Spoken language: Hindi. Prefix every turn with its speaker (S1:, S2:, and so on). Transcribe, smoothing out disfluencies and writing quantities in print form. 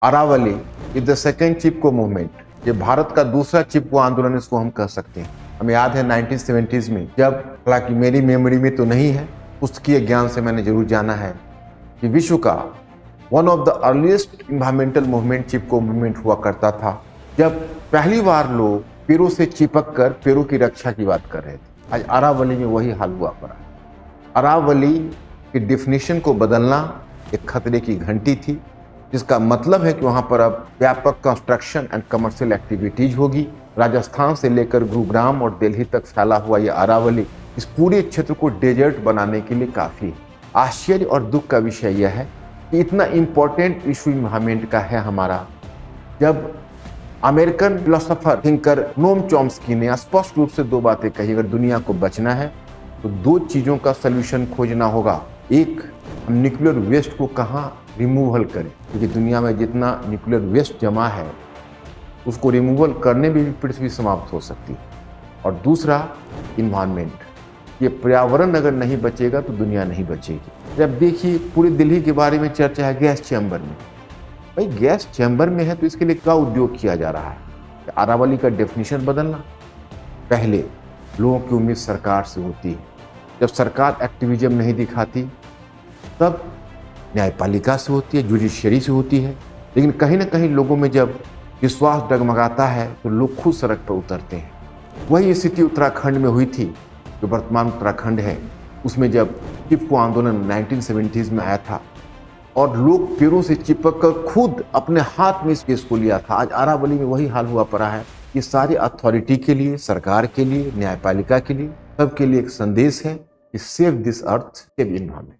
S1: Aravalli is the second Chipko movement. ये भारत का दूसरा चिपको आंदोलन इसको हम कह सकते हैं। हमें याद है 1970s में, जब, हालांकि मेरी मेमोरी में तो नहीं है, पुस्तकीय ज्ञान से मैंने जरूर जाना है कि विश्व का one of the earliest environmental movement Chipko movement हुआ करता था, जब पहली बार लोग पेड़ों से चिपक कर पेड़ों की रक्षा की बात कर रहे थे। आज अरावली में वही हाल हुआ पड़ा। अरावली की डिफिनीशन को बदलना एक खतरे की घंटी थी, जिसका मतलब है कि वहां पर अब व्यापक कंस्ट्रक्शन एंड कमर्शियल एक्टिविटीज होगी। राजस्थान से लेकर गुरुग्राम और दिल्ली तक फैला हुआ ये अरावली इस पूरे क्षेत्र को डेजर्ट बनाने के लिए काफी है। आश्चर्य और दुख का विषय यह है कि इतना इंपॉर्टेंट इशू इन्वायरमेंट का है हमारा, जब American philosopher thinker Noam Chomsky ने स्पष्ट रूप से दो बातें कही, अगर दुनिया को बचना है तो दो चीजों का सलूशन खोजना होगा। एक, हम न्यूक्लियर वेस्ट को कहाँ रिमूवल करें, क्योंकि दुनिया में जितना न्यूक्लियर वेस्ट जमा है उसको रिमूवल करने में भी पृथ्वी समाप्त हो सकती है। और दूसरा, इन्वायरमेंट, ये पर्यावरण अगर नहीं बचेगा तो दुनिया नहीं बचेगी। जब देखिए पूरी दिल्ली के बारे में चर्चा है गैस चैम्बर में। भाई गैस चैम्बर में है तो इसके लिए क्या उद्योग किया जा रहा है? अरावली का डेफिनेशन बदलना। पहले लोगों की उम्मीद सरकार से होती है, जब सरकार एक्टिविज्म नहीं दिखाती तब न्यायपालिका से होती है, जुडिशियरी से होती है। लेकिन कहीं ना कहीं लोगों में जब विश्वास डगमगाता है तो लोग खुद सड़क पर उतरते हैं। वही स्थिति उत्तराखंड में हुई थी, जो वर्तमान उत्तराखंड है। उसमें जब चिपको आंदोलन 1970s में आया था और लोग पेड़ों से चिपक कर खुद अपने हाथ में इस केस को लिया था, आज अरावली में वही हाल हुआ पड़ा है। ये सारी अथॉरिटी के लिए, सरकार के लिए, न्यायपालिका के लिए, सबके लिए एक संदेश है कि save this earth, save environment.